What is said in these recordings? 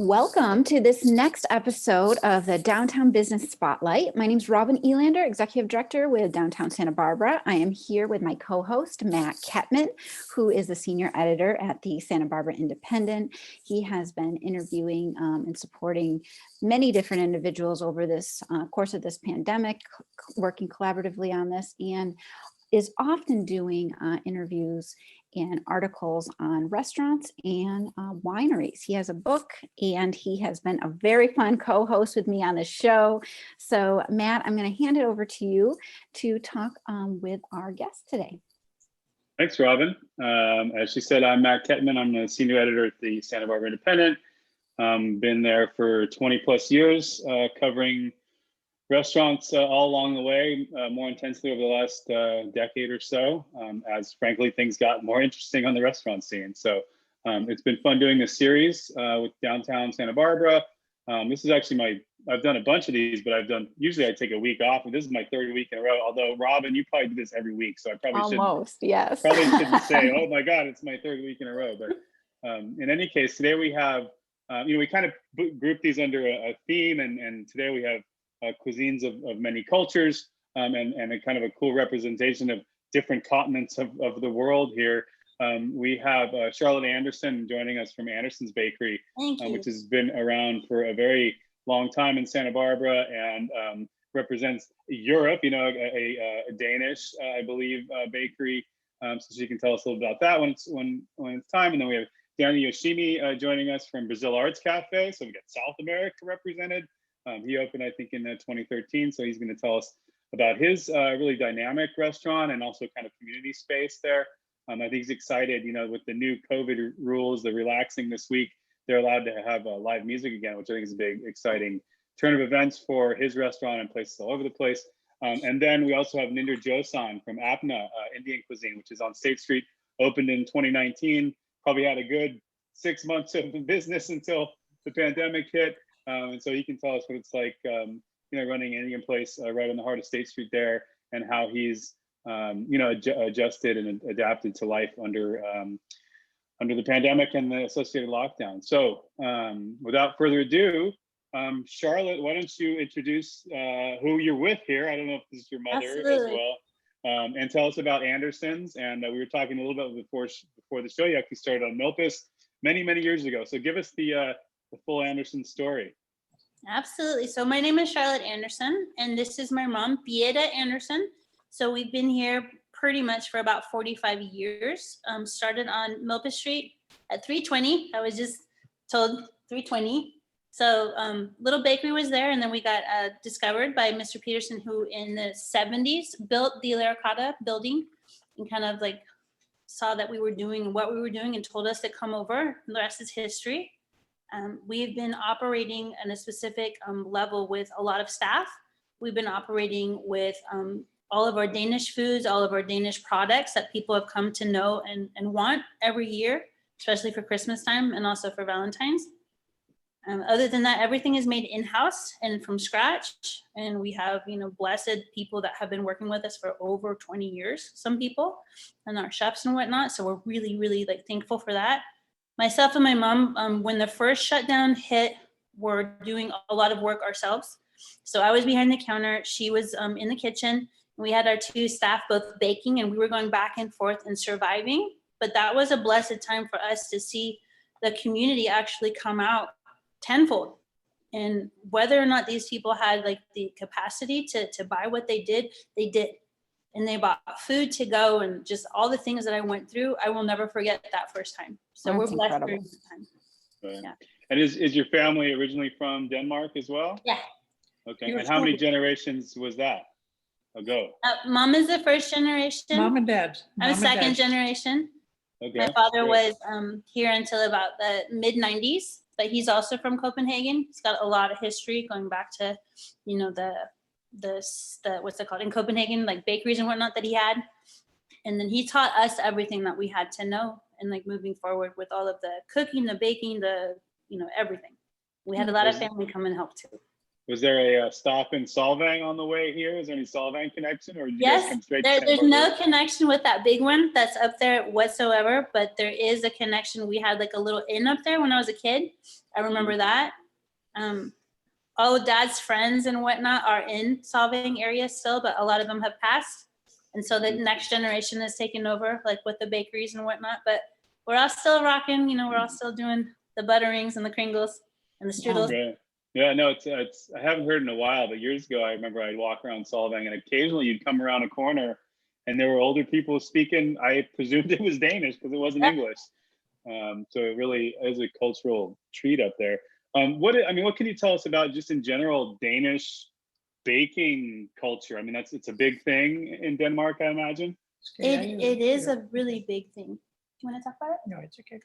Welcome to this next episode of the Downtown Business Spotlight. My name is Robin Elander, Executive Director with Downtown Santa Barbara. I am here with my co-host, Matt Kettmann, who is the Senior Editor at the Santa Barbara Independent. He has been interviewing and supporting many different individuals over this course of this pandemic, working collaboratively on this, and is often doing interviews and articles on restaurants and wineries. He has a book and he has been a very fun co-host with me on the show. So Matt, I'm going to hand it over to you to talk with our guest today. Thanks, Robin. As she said, I'm Matt Kettmann. I'm the Senior Editor at the Santa Barbara Independent. Been there for 20 plus years, covering restaurants all along the way, more intensely over the last decade or so, as frankly, things got more interesting on the restaurant scene. So it's been fun doing this series with Downtown Santa Barbara. This is actually I've done a bunch of these, but usually I take a week off, and this is my third week in a row. Although Robin, you probably do this every week, so I probably yes. Probably shouldn't say, oh my God, it's my third week in a row. But in any case, today we have, we kind of group these under a theme, and today we have cuisines of many cultures, and a kind of a cool representation of different continents of the world here. We have Charlotte Andersen joining us from Andersen's Bakery, which has been around for a very long time in Santa Barbara and represents Europe, a Danish, I believe, bakery. So she can tell us a little about that when it's time. And then we have Yoshimi joining us from Brasil Arts Café. So we got South America represented. He opened, I think, in 2013. So he's going to tell us about his really dynamic restaurant and also kind of community space there. I think he's excited, with the new COVID rules, the relaxing this week, they're allowed to have live music again, which I think is a big, exciting turn of events for his restaurant and places all over the place. And then we also have Ninder Josan from Apna, Indian cuisine, which is on State Street, opened in 2019, probably had a good 6 months of business until the pandemic hit. And so he can tell us what it's like, running an Indian place right in the heart of State Street there, and how he's, adjusted and adapted to life under the pandemic and the associated lockdown. So without further ado, Charlotte, why don't you introduce who you're with here? I don't know if this is your mother as well. And tell us about Andersen's. And we were talking a little bit before the show. You actually started on Milpas many, many years ago. So give us the full Andersen story. Absolutely. So my name is Charlotte Andersen, and this is my mom, Pieta Andersen. So we've been here pretty much for about 45 years. Started on Milpas Street at 320. I was just told 320. So little bakery was there, and then we got discovered by Mr. Peterson, who in the 70s built the La Carreta building and kind of like saw that we were doing what we were doing and told us to come over. And the rest is history. We've been operating at a specific level with a lot of staff. We've been operating with all of our Danish foods, all of our Danish products that people have come to know and want every year, especially for Christmas time and also for Valentine's. Other than that, everything is made in-house and from scratch. And we have, blessed people that have been working with us for over 20 years, some people, and our chefs and whatnot. So we're really, really thankful for that. Myself and my mom, when the first shutdown hit, were doing a lot of work ourselves. So I was behind the counter. She was in the kitchen. We had our two staff both baking, and we were going back and forth and surviving. But that was a blessed time for us to see the community actually come out tenfold. And whether or not these people had the capacity to buy what they did, they did. And they bought food to go and just all the things that I went through. I will never forget that first time. So That's we're blessed incredible. during the time. Right. Yeah. And is your family originally from Denmark as well? Yeah. Okay. And how many generations was that ago? Mom is the first generation. Mom and dad. I'm second generation. Okay. My father Great. was here until about the mid 90s, but he's also from Copenhagen. He's got a lot of history going back to, the what's it called in Copenhagen, like bakeries and whatnot that he had. And then he taught us everything that we had to know, and moving forward with all of the cooking, the baking, everything. We had a lot of family come and help too. Was there a stop in Solvang on the way here? Is there any Solvang connection, or did you guys Yes, come straight to Santa there's Barbara? no connection with that big one that's up there whatsoever, but there is a connection. We had like a little inn up there when I was a kid. I remember that. All of Dad's friends and whatnot are in Solvang area still, but a lot of them have passed. And so the next generation has taken over, like with the bakeries and whatnot. But we're all still rocking, we're all still doing the butterings and the kringles and the strudels. Right. Yeah, no, it's I haven't heard in a while, but years ago I remember I'd walk around Solvang, and occasionally you'd come around a corner and there were older people speaking. I presumed it was Danish because it wasn't English. So it really is a cultural treat up there. What can you tell us about just in general Danish baking culture? I mean, it's a big thing in Denmark, I imagine. It is a really big thing. Do you want to talk about it? No, it's okay.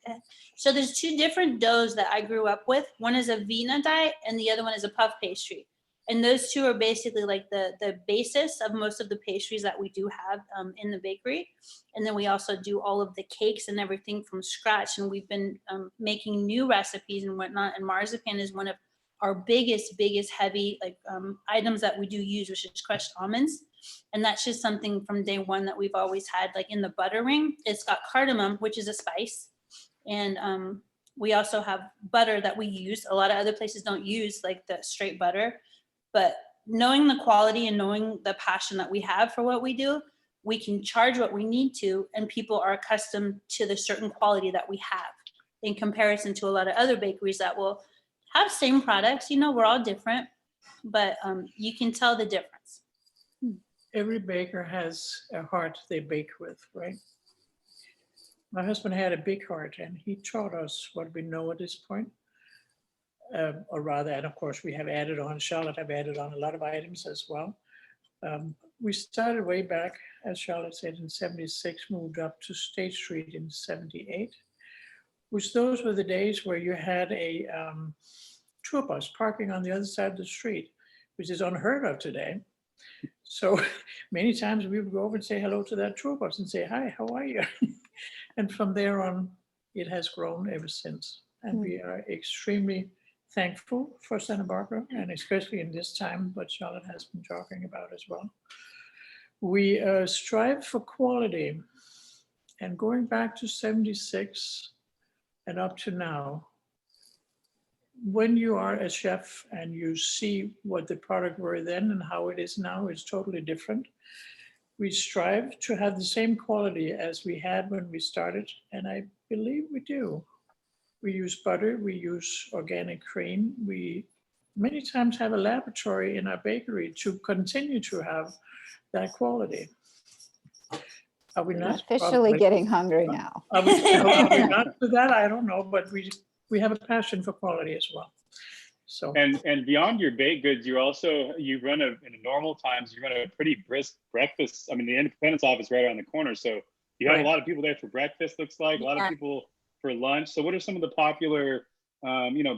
So there's two different doughs that I grew up with. One is a Vina dye and the other one is a puff pastry. And those two are basically like the basis of most of the pastries that we do have in the bakery. And then we also do all of the cakes and everything from scratch. And we've been making new recipes and whatnot. And marzipan is one of our biggest heavy items that we do use, which is crushed almonds. And that's just something from day one that we've always had, like in the butter ring. It's got cardamom, which is a spice. And we also have butter that we use. A lot of other places don't use like the straight butter. But knowing the quality and knowing the passion that we have for what we do, we can charge what we need to, and people are accustomed to the certain quality that we have in comparison to a lot of other bakeries that will have same products. We're all different, but you can tell the difference. Every baker has a heart they bake with, right? My husband had a big heart, and he taught us what we know at this point. Or rather, and of course we have added on, Charlotte have added on a lot of items as well. We started way back, as Charlotte said, in 76, moved up to State Street in 78, which those were the days where you had a tour bus parking on the other side of the street, which is unheard of today. So many times we would go over and say hello to that tour bus and say, hi, how are you? And from there on, it has grown ever since. And we are extremely thankful for Santa Barbara, and especially in this time, what Charlotte has been talking about as well. We strive for quality, and going back to 76 and up to now, when you are a chef and you see what the product were then and how it is now, it's totally different. We strive to have the same quality as we had when we started, and I believe we do. We use butter, we use organic cream. We many times have a laboratory in our bakery to continue to have that quality. Are we not? Officially Probably. getting hungry now. Are we not to that? I don't know, but we have a passion for quality as well. So and beyond your baked goods, you run in normal times, you run a pretty brisk breakfast. I mean, the Independence office right around the corner, so you have a lot of people there for breakfast. Looks like a lot of people for lunch. So what are some of the popular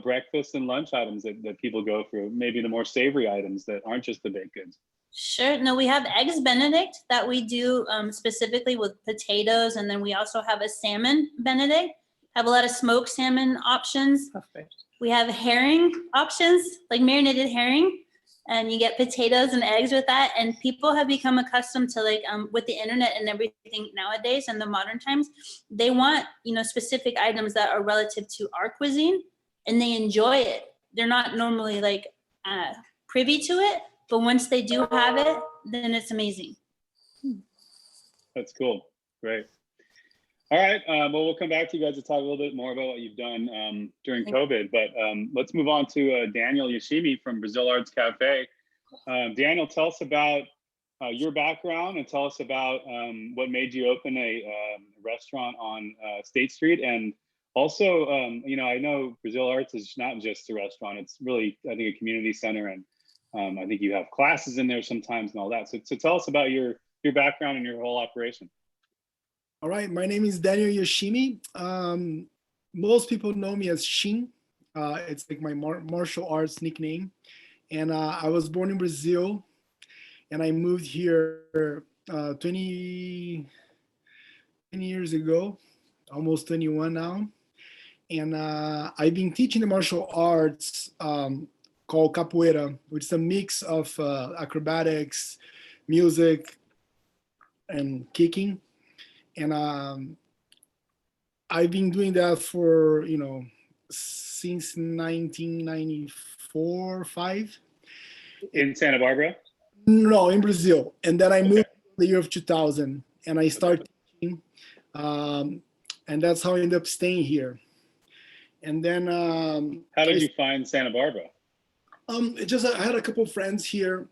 breakfast and lunch items that people go through? Maybe the more savory items that aren't just the baked goods. Sure. No, we have eggs Benedict that we do specifically with potatoes, and then we also have a salmon Benedict. Have a lot of smoked salmon options. perfect. We have herring options, like marinated herring, and you get potatoes and eggs with that. And people have become accustomed to with the internet and everything nowadays and the modern times, they want, specific items that are relative to our cuisine, and they enjoy it. They're not normally privy to it, but once they do have it, then it's amazing. That's cool. Great. All right. Well, we'll come back to you guys to talk a little bit more about what you've done during COVID. But let's move on to Daniel Yoshimi from Brasil Arts Café. Daniel, tell us about your background and tell us about what made you open a restaurant on State Street. And also, I know Brasil Arts is not just a restaurant. It's really, I think, a community center. And I think you have classes in there sometimes and all that. So tell us about your background and your whole operation. All right, my name is Daniel Yoshimi. Most people know me as Shin. It's like my martial arts nickname. And I was born in Brazil, and I moved here 20 years ago, almost 21 now. And I've been teaching the martial arts called capoeira, which is a mix of acrobatics, music, and kicking. And I've been doing that for, since 1994, 5. In Santa Barbara? No, in Brazil. And then I Okay. moved in the year of 2000 and I started teaching. And that's how I ended up staying here. And then How did you find Santa Barbara? it just I had a couple of friends here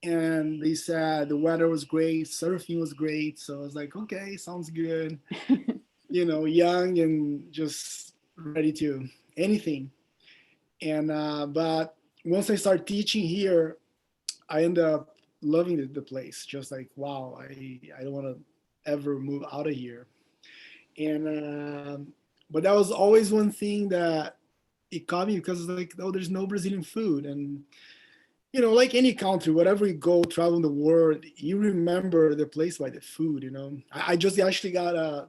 and they said the weather was great, surfing was great. So I was like, okay, sounds good. Young and just ready to anything. And but once I started teaching here, I ended up loving the place. Just like, wow, I don't want to ever move out of here. And but that was always one thing that it caught me because like, oh, there's no Brazilian food. And like any country, wherever you go, travel in the world, you remember the place by the food. I just actually got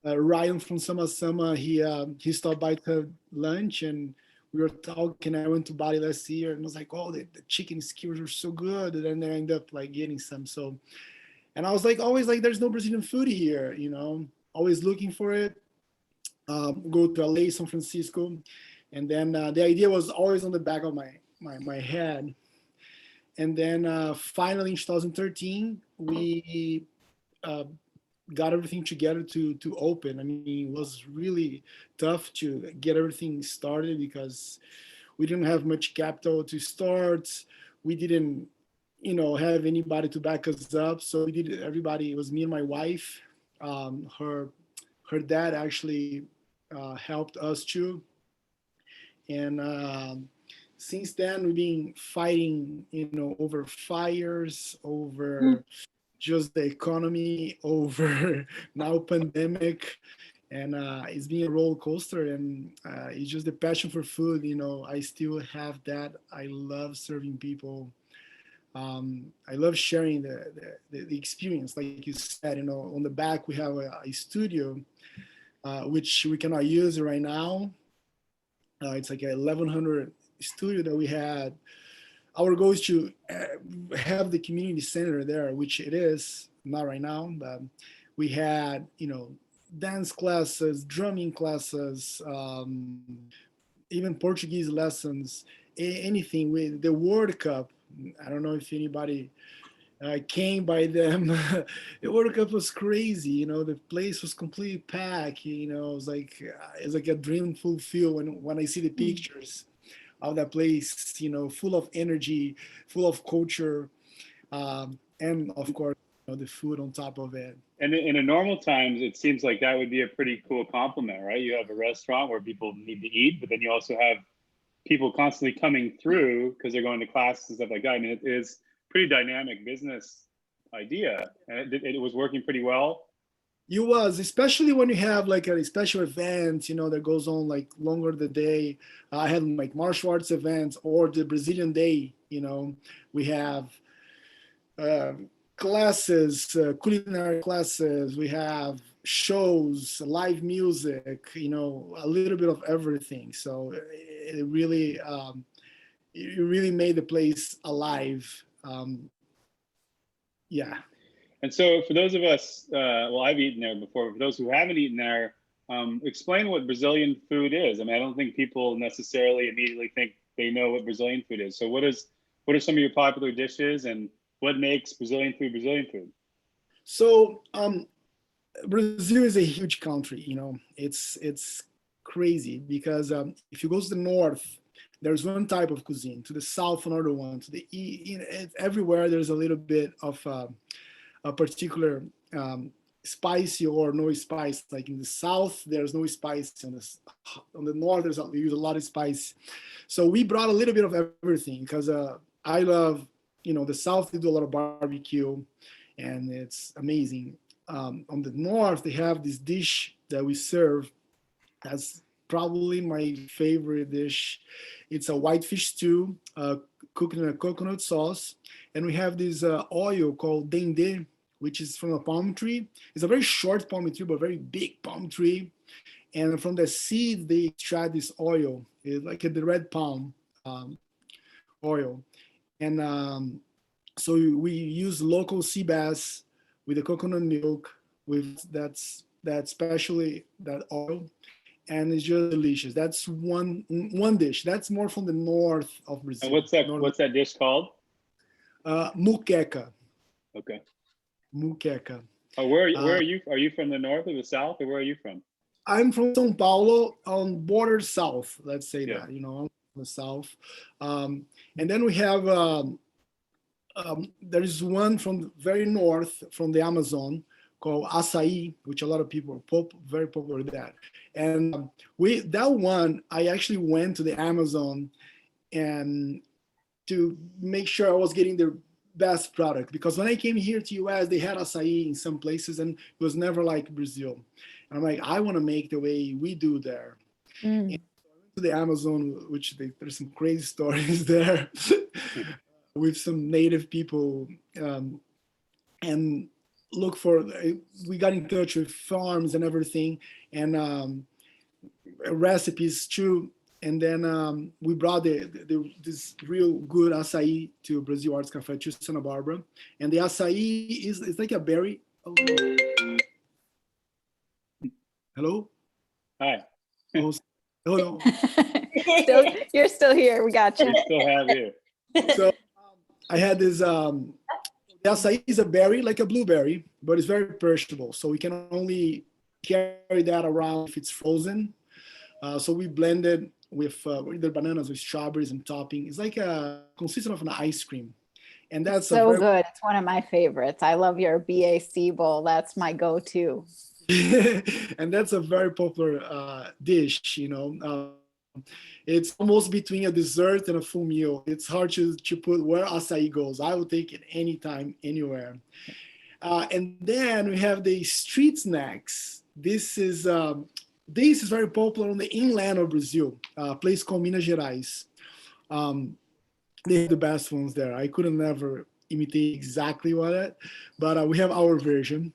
Ryan from Sama Sama. He stopped by to have lunch and we were talking. I went to Bali last year and I was like, oh, the chicken skewers are so good. And then I ended up like getting some. So, and I was like, always like, there's no Brazilian food here, always looking for it. Go to LA, San Francisco. And then the idea was always on the back of my head. And then finally in 2013, we got everything together to open. I mean, it was really tough to get everything started because we didn't have much capital to start. We didn't, have anybody to back us up. So we did everybody. It was me and my wife. Her dad actually helped us too. And since then, we've been fighting, over fires, over just the economy, over now pandemic, and it's been a roller coaster. And it's just the passion for food. I still have that. I love serving people. I love sharing the experience. Like you said, on the back we have a studio, which we cannot use right now. It's like a 1100 studio that we had. Our goal is to have the community center there, which it is not right now, but we had, dance classes, drumming classes, even Portuguese lessons, anything with the World Cup. I don't know if anybody came by them. The World Cup was crazy. The place was completely packed. It's like a dream fulfilled when I see the pictures of that place. Full of energy, full of culture, and of course, the food on top of it. And in a normal times, it seems like that would be a pretty cool compliment, right? You have a restaurant where people need to eat, but then you also have people constantly coming through because they're going to classes and stuff like that. I mean, it is pretty dynamic business idea, and it was working pretty well. It was, especially when you have like a special event, that goes on like longer the day. I had like martial arts events or the Brazilian Day. We have classes, culinary classes. We have shows, live music. A little bit of everything. So it really made the place alive. Yeah. And so for those of us, well, I've eaten there before. For those who haven't eaten there, explain what Brazilian food is. I mean, I don't think people necessarily immediately think they know what Brazilian food is. So what are some of your popular dishes and what makes Brazilian food? So Brazil is a huge country. It's crazy because if you go to the north, there's one type of cuisine. To the south, another one. To the east, everywhere there's a little bit of a particular spicy or no spice. Like in the south, there's no spice. On the north, we use a lot of spice. So we brought a little bit of everything because I love, the south, they do a lot of barbecue and it's amazing. On the north, they have this dish that we serve as probably my favorite dish. It's a whitefish stew cooked in a coconut sauce. And we have this oil called dendê, which is from a palm tree. It's a very short palm tree, but very big palm tree. And from the seed, they extract this oil, like the red palm. um, oil. And so we use local sea bass with the coconut milk with that specially that oil, and it's just delicious. That's one dish. That's more from the north of Brazil. And what's that dish called? Muqueca. Okay. Muqueca. Oh, where are you? Are you from the north or the south, or where are you from? I'm from São Paulo, on border south. Let's say Yeah. that, on the south. And then we have there is one from the very north, from the Amazon, called açaí, which a lot of people are very popular with that. And that one, I actually went to the Amazon and to make sure I was getting the best product, because when I came here to US, they had açaí in some places and it was never like Brazil. And I'm like, I want to make the way we do there. And so I went to the Amazon, which there's some crazy stories there with some native people, and we got in touch with farms and everything, and recipes too. And then we brought this real good açaí to Brasil Arts Café to Santa Barbara. And the açaí it's like a berry. Oh. Hello? Hi. Oh, no. You're still here. We got you. We still have you. So I had this, the açaí is a berry, like a blueberry, but it's very perishable. So we can only carry that around if it's frozen. So we blended with either bananas with strawberries and topping. It's like consistent of an ice cream. And that's so good. It's one of my favorites. I love your BAC bowl. That's my go-to. And that's a very popular dish, it's almost between a dessert and a full meal. It's hard to put where açaí goes. I will take it anytime, anywhere. And then we have the street snacks. This is very popular on the inland of Brazil, a place called Minas Gerais. They have the best ones there. I couldn't never imitate exactly but we have our version,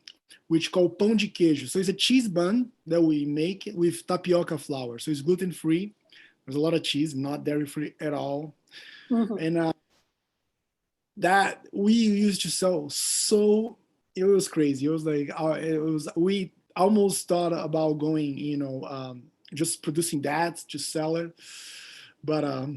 which called pão de queijo. So it's a cheese bun that we make with tapioca flour. So it's gluten-free. There's a lot of cheese, not dairy-free at all. Mm-hmm. And that we used to sell. So it was crazy. It was like, we almost thought about going, just producing that to sell it. But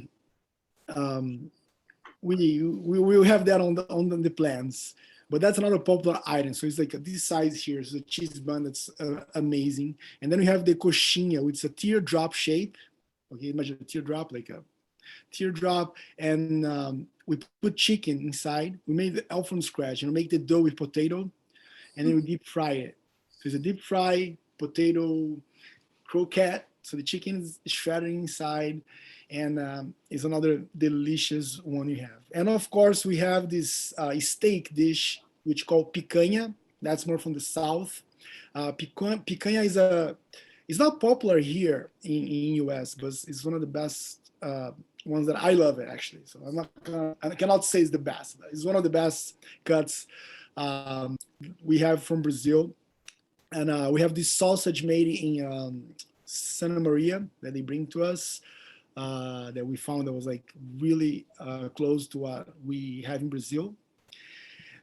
we will have that on the plans. But that's another popular item. So it's like this size here. So the cheese bun that's amazing. And then we have the coxinha, which is a teardrop shape. Okay, imagine a teardrop, like a teardrop. And we put chicken inside. We made it all from scratch. And we make the dough with potato. And then we deep fry it. So it's a deep fry potato croquette. So the chicken is shredded inside. And it's another delicious one you have. And of course, we have this steak dish, called picanha. That's more from the south. Picanha it's not popular here in US, but it's one of the best ones that I love it, actually. So I cannot say it's the best. It's one of the best cuts we have from Brazil. And we have this sausage made in Santa Maria that they bring to us. That we found that was like really close to what we have in Brazil.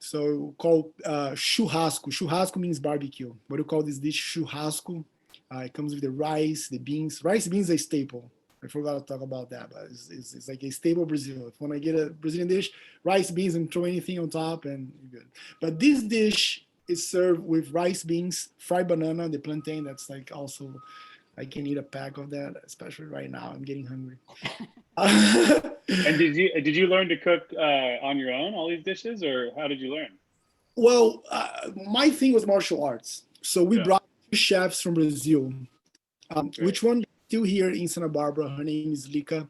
So called churrasco. Churrasco means barbecue. But we call this dish churrasco. It comes with the rice, the beans. Rice beans is a staple. I forgot to talk about that, but it's like a staple Brazil. If you want to get a Brazilian dish, rice beans and throw anything on top and you're good. But this dish is served with rice beans, fried banana, the plantain. That's like also... I can eat a pack of that, especially right now. I'm getting hungry. And did you learn to cook on your own, all these dishes, or how did you learn? Well, my thing was martial arts. So we brought 2 chefs from Brazil. Which one still here in Santa Barbara? Her name is Lika.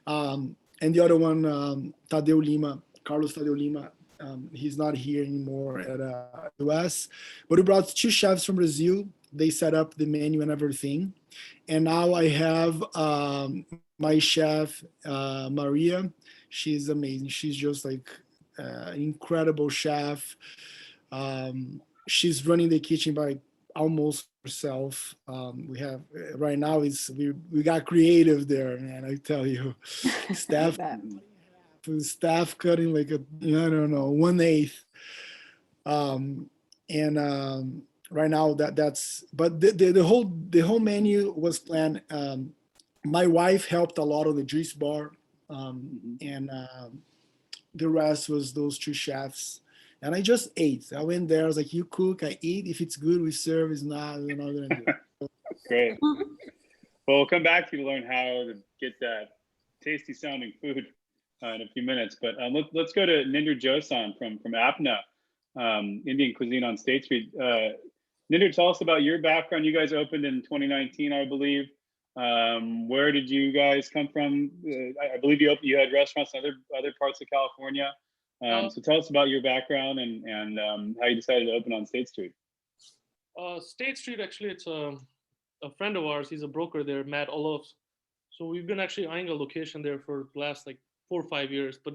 And the other one, Carlos Tadeu Lima. He's not here anymore at US. But we brought 2 chefs from Brazil. They set up the menu and everything. And now I have my chef, Maria. She's amazing. She's just like an incredible chef. She's running the kitchen by almost ourselves. We have right now is we got creative there, man. I tell you, staff staff cutting like a I don't know 1/8, and right now that's but the whole menu was planned. My wife helped a lot on the juice bar, and the rest was those two chefs. And I just ate. I went there. I was like, "You cook, I eat. If it's good, we serve. It's not, we're not gonna do it." Great. Well, we'll come back to you to learn how to get that tasty sounding food in a few minutes. But let's go to Ninder Josan from Apna, Indian cuisine on State Street. Ninder, tell us about your background. You guys opened in 2019, I believe. Where did you guys come from? I believe you had restaurants in other parts of California. So tell us about your background and how you decided to open on State Street. State Street, actually, it's a friend of ours. He's a broker there, Matt Olofs. So we've been actually eyeing a location there for the last like 4 or 5 years, but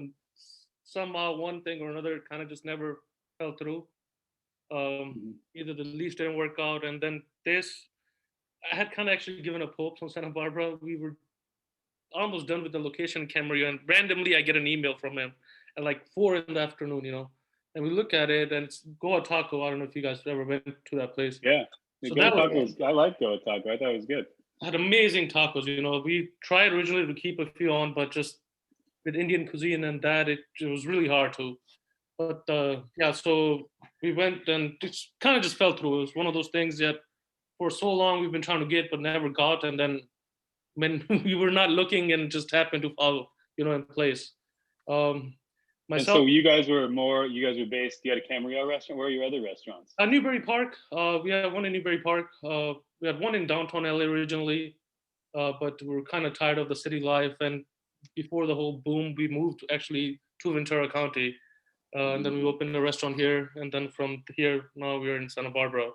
somehow one thing or another kind of just never fell through. Either the lease didn't work out, and then I had kind of actually given up hope on Santa Barbara. We were almost done with the location in Camarillo, and randomly I get an email from him at like 4 in the afternoon, and we look at it, and it's Goa Taco. I don't know if you guys ever went to that place. Yeah. So Goa Taco I like Goa Taco. I thought it was good. Had amazing tacos. We tried originally to keep a few on, but just with Indian cuisine and that, it was really hard to. But yeah, so we went and it kind of just fell through. It was one of those things that for so long we've been trying to get but never got, and then when we were not looking, and just happened to fall, in place. And so you guys were based, you had a Camarillo restaurant. Where are your other restaurants? Newbury Park. We have one in Newbury Park. We had one in downtown LA originally, but we were kind of tired of the city life. And before the whole boom, we moved actually to Ventura County. And then we opened a restaurant here. And then from here, now we're in Santa Barbara.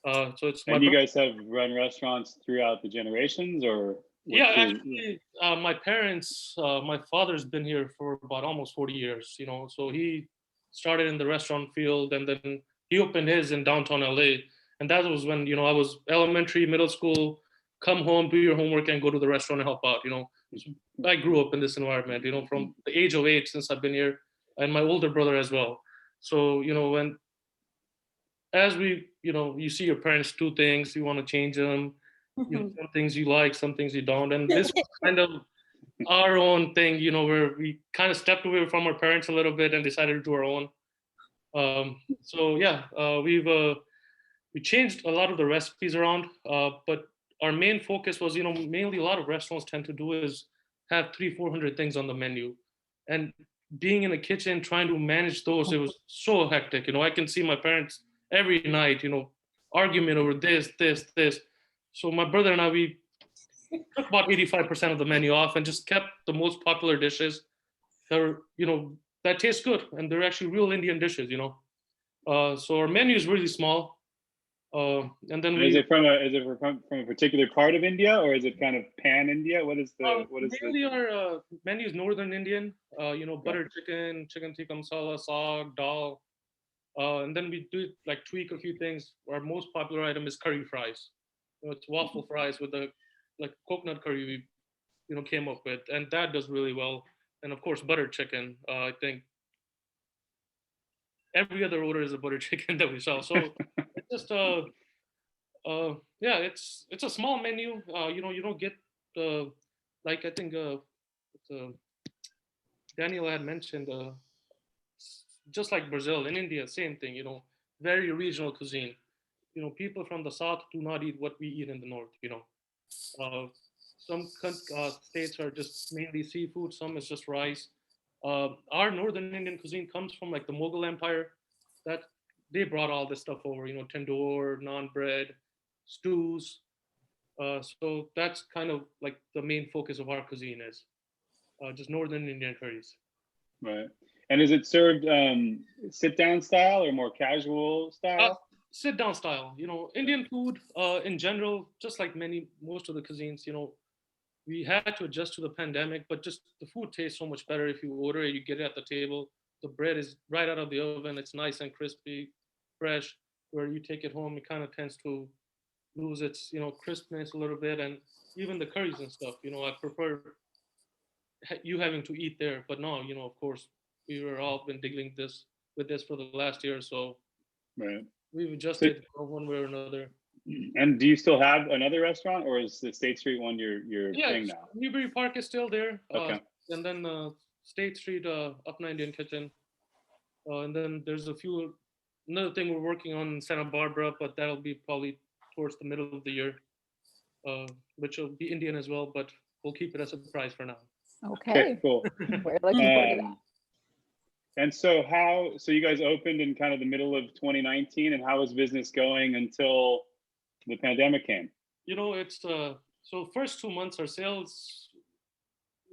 So it's and you guys have run restaurants throughout the generations, or? Yeah, actually, my parents, my father's been here for about almost 40 years, so he started in the restaurant field, and then he opened his in downtown LA. And that was when, I was elementary, middle school, come home, do your homework, and go to the restaurant and help out, So I grew up in this environment, from the age of 8 since I've been here, and my older brother as well. So, as we, you see your parents do things, you want to change them. Some things you like, some things you don't, and this was kind of our own thing, where we kind of stepped away from our parents a little bit and decided to do our own. So yeah, we changed a lot of the recipes around, but our main focus was, mainly a lot of restaurants tend to do is have 300-400 things on the menu, and being in the kitchen trying to manage those, it was so hectic. I can see my parents every night, argument over this. So my brother and I, we took about 85% of the menu off and just kept the most popular dishes that are, that taste good, and they're actually real Indian dishes, So our menu is really small. And then is it from a particular part of India, or is it kind of pan India? Mainly our menu is Northern Indian. Butter chicken, chicken tikka masala, saag, dal, and then we do like tweak a few things. Our most popular item is curry fries. It's waffle fries with the like coconut curry we came up with, and that does really well. And of course, butter chicken. I think every other order is a butter chicken that we sell. So it's just yeah, it's a small menu. You don't get like I think Daniel had mentioned, just like Brazil and India, same thing. Very regional cuisine. People from the south do not eat what we eat in the north. Some states are just mainly seafood, some is just rice. Our northern Indian cuisine comes from like the Mughal Empire. That they brought all this stuff over, tandoor, naan bread, stews. So that's kind of like the main focus of our cuisine is just northern Indian curries. Right. And is it served sit down style or more casual style? Sit down style. Indian food in general, just like most of the cuisines, we had to adjust to the pandemic, but just the food tastes so much better if you order it, you get it at the table. The bread is right out of the oven. It's nice and crispy, fresh. where you take it home, it kind of tends to lose its, crispness a little bit. And even the curries and stuff, I prefer you having to eat there. But no, of course, we were all been dealing with this for the last year. So Right. we've So, adjusted one way or another. and do you still have another restaurant, or is the State Street one your Yeah, thing now? Newbury Park is still there. Okay. And then State Street, Apna Indian Kitchen. And then there's another thing we're working on in Santa Barbara, but that'll be probably towards the middle of the year, which will be Indian as well, but we'll keep it a surprise for now. Okay, Cool. we're looking forward to that. And so so you guys opened in kind of the middle of 2019, and how was business going until the pandemic came? It's so first 2 months our sales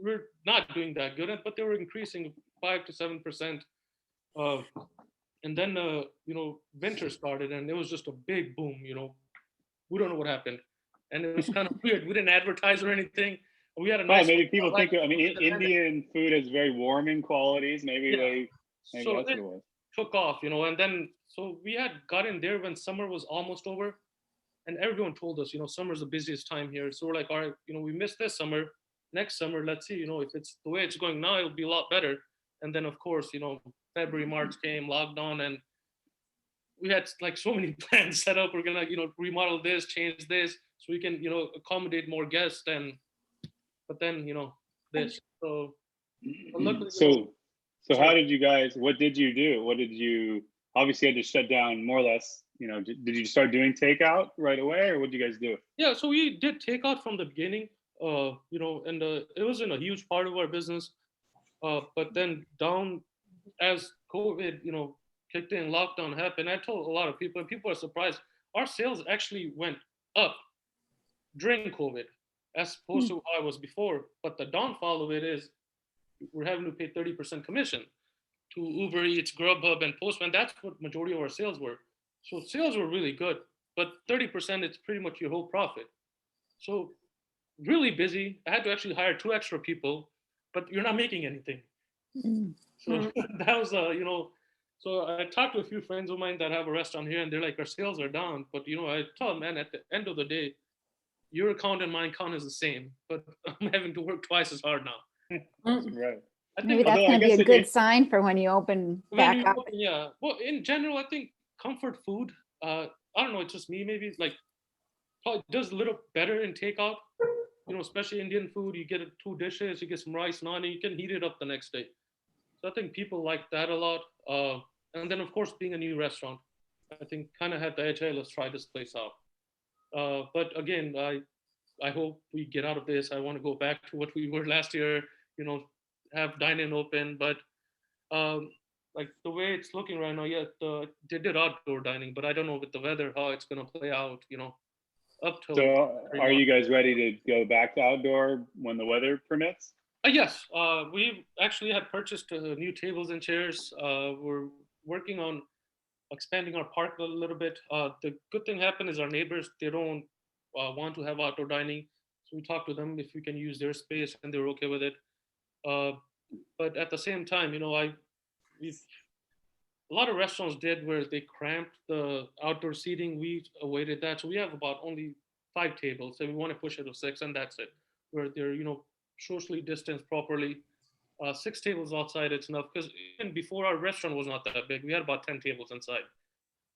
we're not doing that good, but they were increasing 5 to 7%. And then winter started, and it was just a big boom. We don't know what happened, and it was kind of weird. We didn't advertise or anything. We had a nice. Maybe people think. I mean, Indian food is very warming qualities. Maybe so that's what it it was. took off, and then so we had got in there when summer was almost over, and everyone told us, summer's the busiest time here. So we're like, all right, we missed this summer. Next summer, let's see, if it's the way it's going now, it'll be a lot better. And then of course, February, March came, lockdown, and we had like so many plans set up. We're gonna, remodel this, change this, so we can, accommodate more guests. But then, this. So luckily, So how did you guys? What did you do? Obviously had to shut down more or less. Did you start doing takeout right away, or what did you guys do? Yeah, so we did takeout from the beginning. And it wasn't a huge part of our business. But then down as COVID, kicked in, lockdown happened. I told a lot of people, and people are surprised. Our sales actually went up during COVID, as opposed to how it was before. But the downfall of it is we're having to pay 30% commission to Uber Eats, Grubhub, and Postman. That's what majority of our sales were. So sales were really good, but 30% it's pretty much your whole profit. So really busy. I had to actually hire 2 extra people, but you're not making anything. So that was so I talked to a few friends of mine that have a restaurant here, and they're like, our sales are down. But I tell them, man, at the end of the day, your account and my account is the same, but I'm having to work twice as hard now. Right. Maybe that's going to be a good sign for when you open back up. Yeah. Well, in general, I think comfort food, I don't know, it's just me, maybe like probably does a little better in takeout. Especially Indian food, you get 2 dishes, you get some rice, naan, you can heat it up the next day. So I think people like that a lot. And then of course, being a new restaurant, I think kind of had the edge, hey, let's try this place out. But again, I hope we get out of this. I want to go back to what we were last year, have dine-in open. But like the way it's looking right now, they did outdoor dining, but I don't know with the weather how it's going to play out, up till. So are you guys ready to go back to outdoor when the weather permits? Yes, we actually have purchased new tables and chairs. We're working on expanding our park a little bit. The good thing happened is our neighbors, they don't want to have outdoor dining. So we talked to them if we can use their space, and they're okay with it. But at the same time, a lot of restaurants did where they cramped the outdoor seating. We avoided that. So we have about only 5 tables, and we want to push it to 6, and that's it. Where they're, socially distanced properly. 6 tables outside, it's enough. Because even before, our restaurant was not that big. We had about 10 tables inside.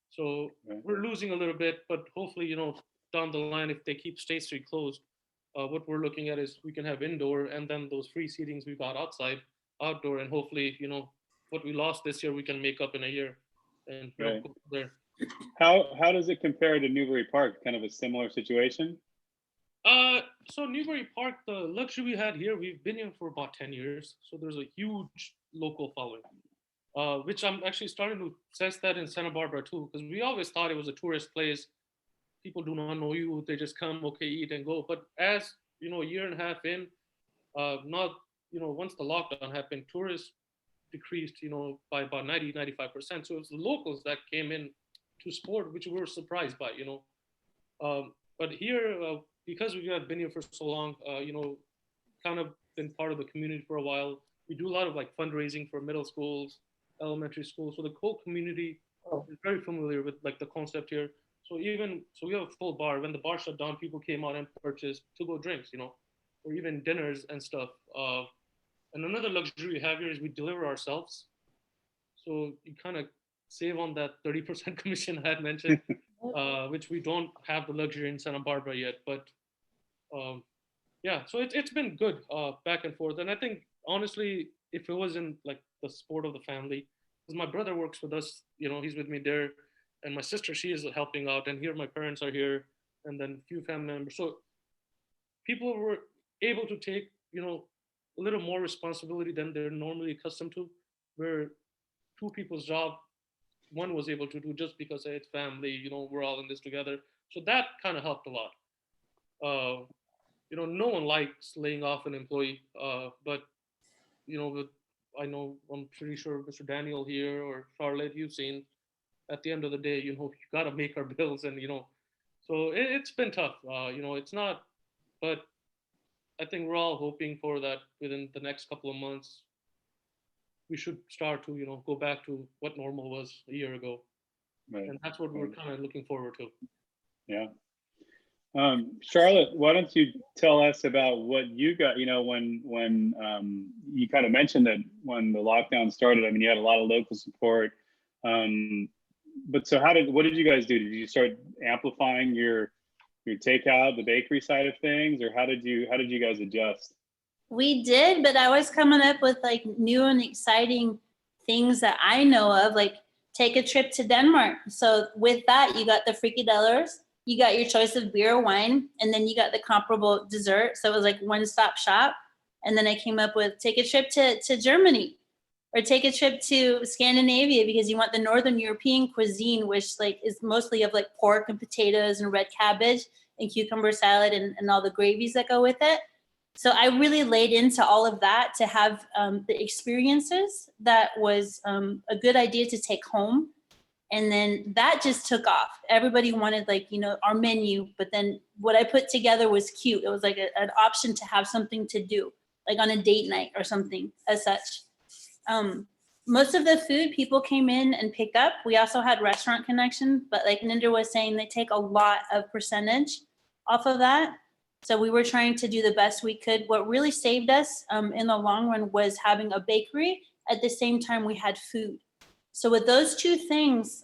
So we're losing a little bit, but hopefully, down the line, if they keep State Street closed, what we're looking at is we can have indoor, and then those free seatings we got outdoor, and hopefully, what we lost this year, we can make up in a year. And go there. How does it compare to Newbury Park? Kind of a similar situation? So Newbury Park, the luxury we had here, we've been here for about 10 years. So there's a huge local following, which I'm actually starting to sense that in Santa Barbara too, because we always thought it was a tourist place. People do not know you. They just come, okay, eat and go. But as, a year and a half in, once the lockdown happened, tourists decreased, by about 95%. So it's the locals that came in to sport, which we were surprised by, But here, because we have been here for so long, kind of been part of the community for a while. We do a lot of like fundraising for middle schools, elementary schools. So the whole community Oh. is very familiar with like the concept here. So we have a full bar. When the bar shut down, people came out and purchased to-go drinks, or even dinners and stuff. And another luxury we have here is we deliver ourselves. So you kind of save on that 30% commission I had mentioned, which we don't have the luxury in Santa Barbara yet. But yeah, so it's been good back and forth. And I think honestly, if it wasn't like the support of the family, because my brother works with us, he's with me there, and my sister, she is helping out, and here my parents are here, and then a few family members. So people were able to take, a little more responsibility than they're normally accustomed to, where two people's job, one was able to do just because it's family, we're all in this together. So that kind of helped a lot. No one likes laying off an employee, but I'm pretty sure Mr. Daniel here or Charlotte, you've seen, at the end of the day, you got to make our bills, and so it's been tough. It's not, but I think we're all hoping for that within the next couple of months, we should start to go back to what normal was a year ago, Right. and that's what we're kind of looking forward to. Yeah. Charlotte, why don't you tell us about what you got, when you kind of mentioned that when the lockdown started, I mean, you had a lot of local support. But so what did you guys do? Did you start amplifying your takeout, the bakery side of things, or how did you guys adjust? We did, but I was coming up with like new and exciting things that I know of, like take a trip to Denmark. So with that, you got the frikadellers, you got your choice of beer or wine, and then you got the comparable dessert. So it was like one-stop shop. And then I came up with take a trip to Germany, or take a trip to Scandinavia, because you want the Northern European cuisine, which like is mostly of like pork and potatoes and red cabbage and cucumber salad and all the gravies that go with it. So I really laid into all of that to have the experiences that was a good idea to take home. And then that just took off. Everybody wanted our menu, but then what I put together was cute. It was like an option to have something to do, like on a date night or something as such. Most of the food people came in and picked up. We also had restaurant connection, but like Ninder was saying, they take a lot of percentage off of that. So we were trying to do the best we could. What really saved us in the long run was having a bakery at the same time we had food. So with those two things,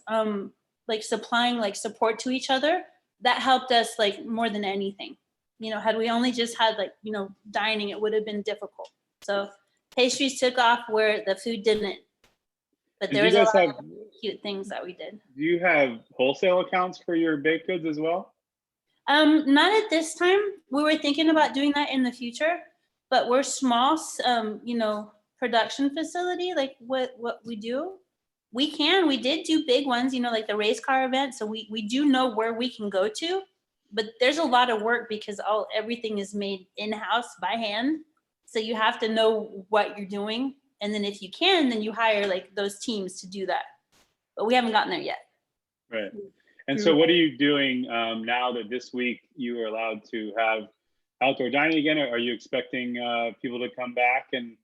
like supplying like support to each other, that helped us like more than anything. Had we only just had dining, it would have been difficult. So pastries took off where the food didn't. But there was a lot of cute things that we did. Do you have wholesale accounts for your baked goods as well? Not at this time. We were thinking about doing that in the future, but we're small, production facility, like what we do. We did do big ones, like the race car event. So we do know where we can go to, but there's a lot of work because everything is made in-house by hand. So you have to know what you're doing. And then if you can, then you hire like those teams to do that. But we haven't gotten there yet. Right. And so what are you doing now that this week you are allowed to have outdoor dining again? Are you expecting people to come back and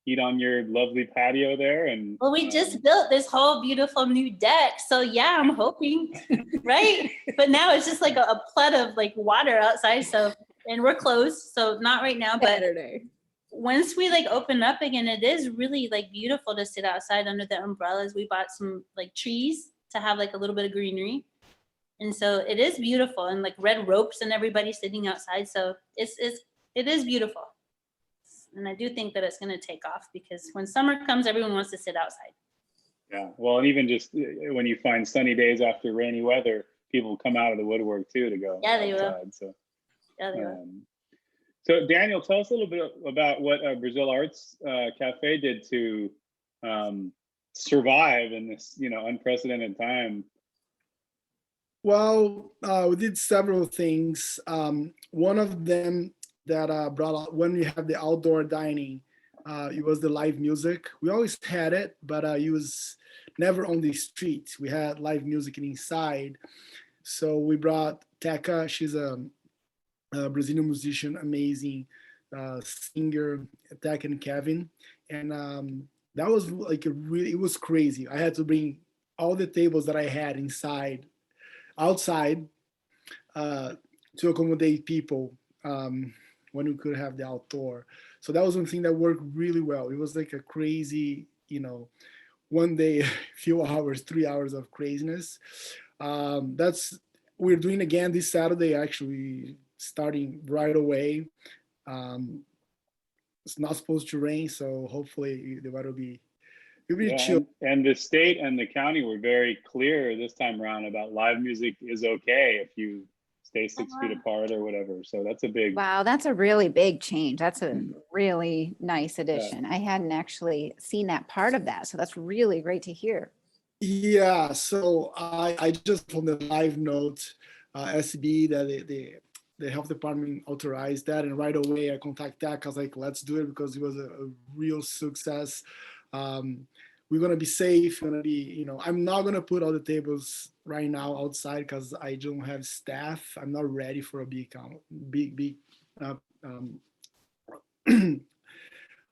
eat on your lovely patio there? Well, we just built this whole beautiful new deck. So yeah, I'm hoping, right? But now it's just like a flood of like water outside. So, and we're closed. So not right now, but Saturday. Once we like open up again, it is really like beautiful to sit outside under the umbrellas. We bought some like trees to have like a little bit of greenery. And so it is beautiful, and like red ropes and everybody sitting outside. So it is beautiful. And I do think that it's going to take off because when summer comes, everyone wants to sit outside. Yeah. Well, and even just when you find sunny days after rainy weather, people come out of the woodwork too to go. Yeah, they outside, will. So, Yeah, they will. So Daniel, tell us a little bit about what Brasil Arts Café did to survive in this, unprecedented time. Well, we did several things. One of them that brought out when we have the outdoor dining, it was the live music. We always had it, but it was never on the street. We had live music inside. So we brought Teca. She's a Brazilian musician, amazing singer, Teca and Kevin. And that was like it was crazy. I had to bring all the tables that I had outside, to accommodate people, when we could have the outdoor. So that was one thing that worked really well. It was like a crazy, one day, few hours, 3 hours of craziness. That's we're doing again this Saturday, actually starting right away. Um, it's not supposed to rain, so hopefully the weather will be it'll be Yeah, chill. and the state and the county were very clear this time around about live music is okay if you stay 6 feet apart or whatever. So that's a big, Wow, that's a really big change. That's a really nice addition. I hadn't actually seen that part of that. So that's really great to hear. Yeah, so I just from the live note, SB that the health department authorized that, and right away I contact that because like let's do it because it was a real success. Um, we're gonna be safe. Gonna be, I'm not gonna put all the tables right now outside because I don't have staff. I'm not ready for a big uh, um,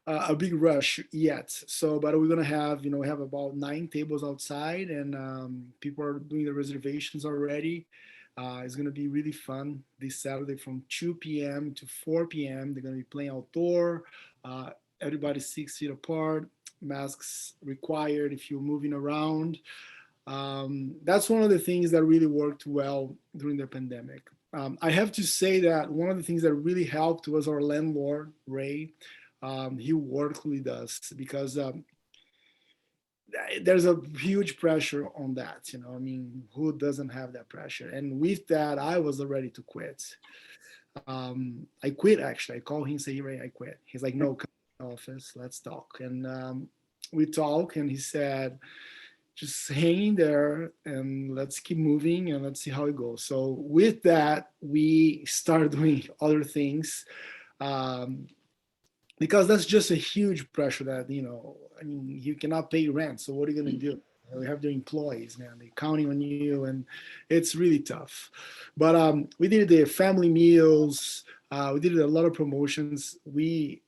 a big rush yet. So, but we're gonna have, we have about 9 tables outside, and people are doing the reservations already. It's gonna be really fun this Saturday from 2 p.m. to 4 p.m. They're gonna be playing outdoor. Everybody's 6 feet apart. Masks required if you're moving around. That's one of the things that really worked well during the pandemic. I have to say that one of the things that really helped was our landlord, Ray. He worked with us because there's a huge pressure on that. I mean, who doesn't have that pressure? And with that, I was ready to quit. I quit actually. I called him and say, Ray, I quit. He's like, no, come to the office, let's talk. And we talk, and he said, just hang in there and let's keep moving and let's see how it goes. So with that, we started doing other things. Because that's just a huge pressure that, I mean, you cannot pay rent. So what are you going to do? We have the employees, man, they're counting on you, and it's really tough. But we did the family meals. We did a lot of promotions. We,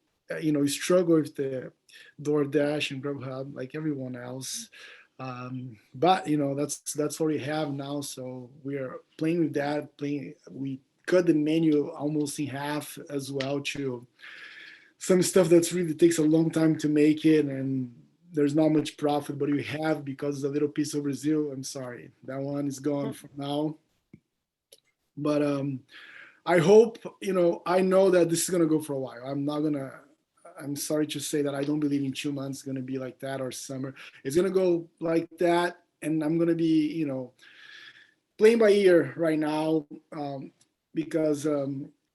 we struggle with the DoorDash and Grubhub like everyone else. But that's what we have now. So we are playing with that. We cut the menu almost in half as well to some stuff that's really takes a long time to make it, and there's not much profit, but we have because a little piece of Brazil. I'm sorry, that one is gone for now. But I hope, I know that this is gonna go for a while. I'm sorry to say that I don't believe in 2 months it's gonna be like that, or summer. It's gonna go like that, and I'm gonna be, playing by ear right now, because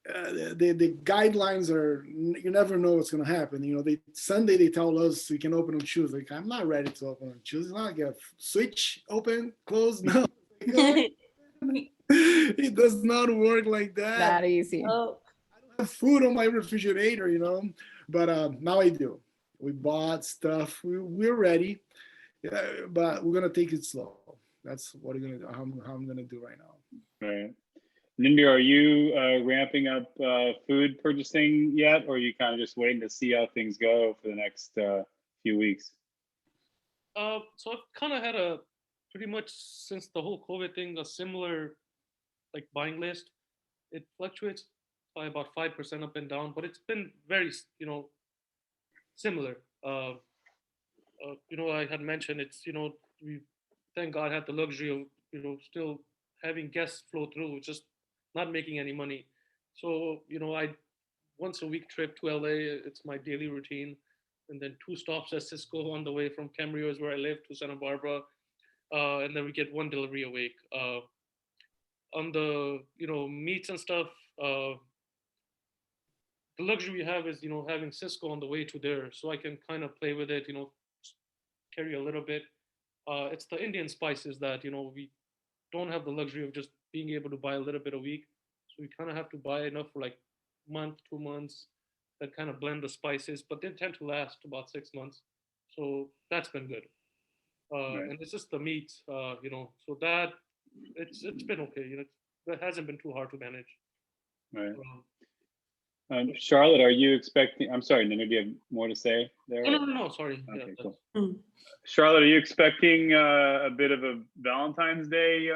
the guidelines are, you never know what's going to happen. Sunday they tell us we can open on Tuesday. Like, I'm not ready to open on Tuesday. Not get switch open, close. No, it does not work like that. That easy. Oh, I don't have food on my refrigerator, but now I do. We bought stuff. We're ready, but we're gonna take it slow. That's what we're gonna do. How I'm gonna do right now. right. Ninder, are you ramping up food purchasing yet, or are you kind of just waiting to see how things go for the next few weeks? So I've kind of had a pretty much since the whole COVID thing, a similar like buying list. It fluctuates by about 5% up and down, but it's been very, similar. I had mentioned we thank God had the luxury of, still having guests flow through, just not making any money. So, I once a week trip to LA, it's my daily routine. And then 2 stops at Cisco on the way from Camarillo is where I live to Santa Barbara. And then we get 1 delivery a week. On the, meats and stuff, the luxury we have is, having Cisco on the way to there. So I can kind of play with it, carry a little bit. It's the Indian spices that, we don't have the luxury of just being able to buy a little bit a week. So we kind of have to buy enough for like month, 2 months, that kind of blend the spices, but they tend to last about 6 months. So that's been good. Right. And it's just the meat, so that it's been okay. It hasn't been too hard to manage. Right. Charlotte, are you expecting? I'm sorry, Ninder, do you have more to say there? No, sorry. Okay, Yeah, cool. Mm. Charlotte, are you expecting a bit of a Valentine's Day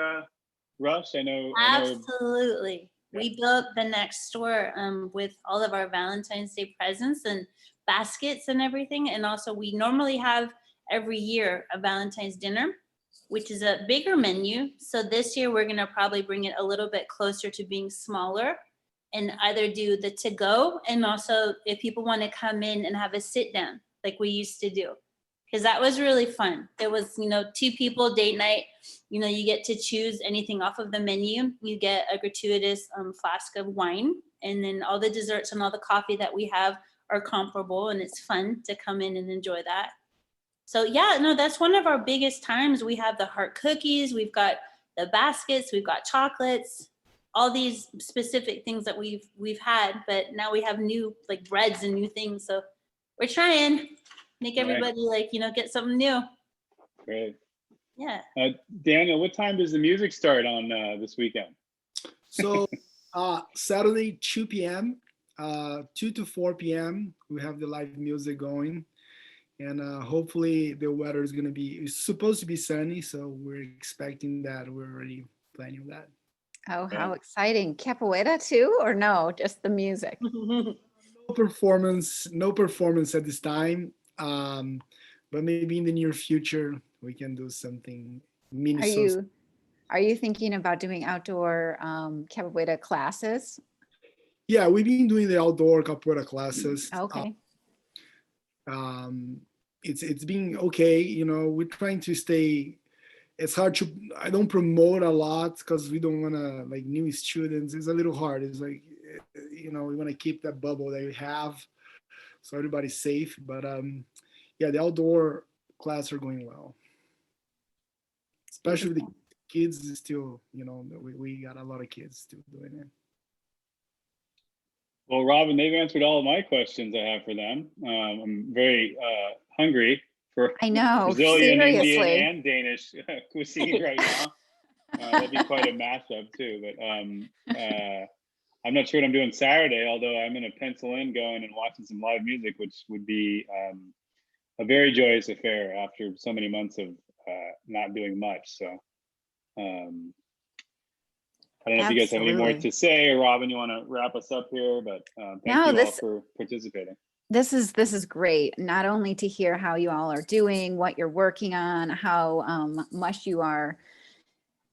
rush? I know. Absolutely. We built the next store with all of our Valentine's Day presents and baskets and everything. And also we normally have every year a Valentine's dinner, which is a bigger menu. So this year we're gonna probably bring it a little bit closer to being smaller and either do the to-go, and also if people wanna come in and have a sit down like we used to do. Because that was really fun. There was, 2 people date night. You get to choose anything off of the menu. You get a gratuitous flask of wine, and then all the desserts and all the coffee that we have are comparable, and it's fun to come in and enjoy that. So yeah, no, that's one of our biggest times. We have the heart cookies, we've got the baskets, we've got chocolates, all these specific things that we've had, but now we have new like breads and new things. So we're trying. Make everybody get something new. Great. Yeah. Daniel, what time does the music start on this weekend? So Saturday, 2 p.m., 2 to 4 p.m., we have the live music going. And hopefully the weather is going to be, it's supposed to be sunny. So we're expecting that. We're already planning that. Oh, how exciting. Capoeira too, or no, just the music? No performance at this time. But maybe in the near future, we can do something mini. Are you thinking about doing outdoor capoeira classes? Yeah, we've been doing the outdoor capoeira classes. Okay. It's been okay. We're trying to stay. It's hard to. I don't promote a lot because we don't want to like new students. It's a little hard. It's like we want to keep that bubble that we have, so everybody's safe. But yeah, the outdoor class are going well, especially the kids. Is still, we got a lot of kids still doing it. Well, Robin, they've answered all of my questions I have for them. I'm very hungry for Brazilian, seriously. Indian, and Danish cuisine right now. That'd be quite a mashup too. But I'm not sure what I'm doing Saturday, although I'm going to pencil in going and watching some live music, which would be a very joyous affair after so many months of not doing much. So I don't know if you guys have any more to say, or Robin, you want to wrap us up here, but thank you all for participating. This is great. Not only to hear how you all are doing, what you're working on, how much you are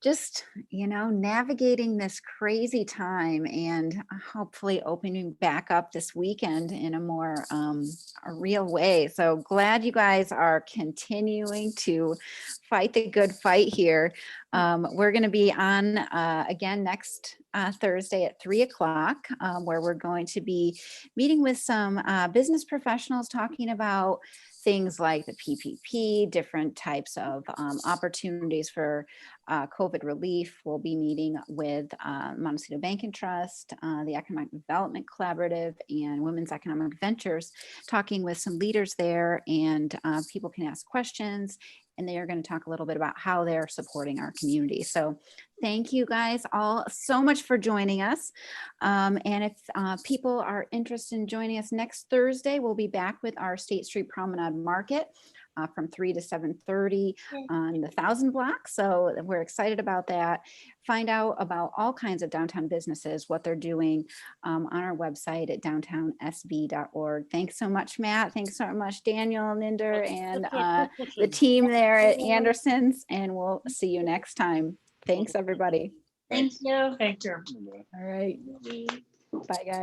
just, navigating this crazy time, and hopefully opening back up this weekend in a more a real way. So glad you guys are continuing to fight the good fight here. We're going to be on again next Thursday at 3:00, where we're going to be meeting with some business professionals talking about things like the PPP, different types of opportunities for COVID relief. We'll be meeting with Montecito Bank and Trust, the Economic Development Collaborative, and Women's Economic Ventures, talking with some leaders there, and people can ask questions, and they are going to talk a little bit about how they're supporting our community. So thank you guys all so much for joining us. And if people are interested in joining us next Thursday, we'll be back with our State Street Promenade Market from 3 to 7:30 on the 1000 block. So we're excited about that. Find out about all kinds of downtown businesses, what they're doing on our website at downtownsb.org. Thanks so much, Matt. Thanks so much, Daniel, Ninder, and the team there at Andersen's. And we'll see you next time. Thanks, everybody. Thank you. Thank you. All right. Bye, guys.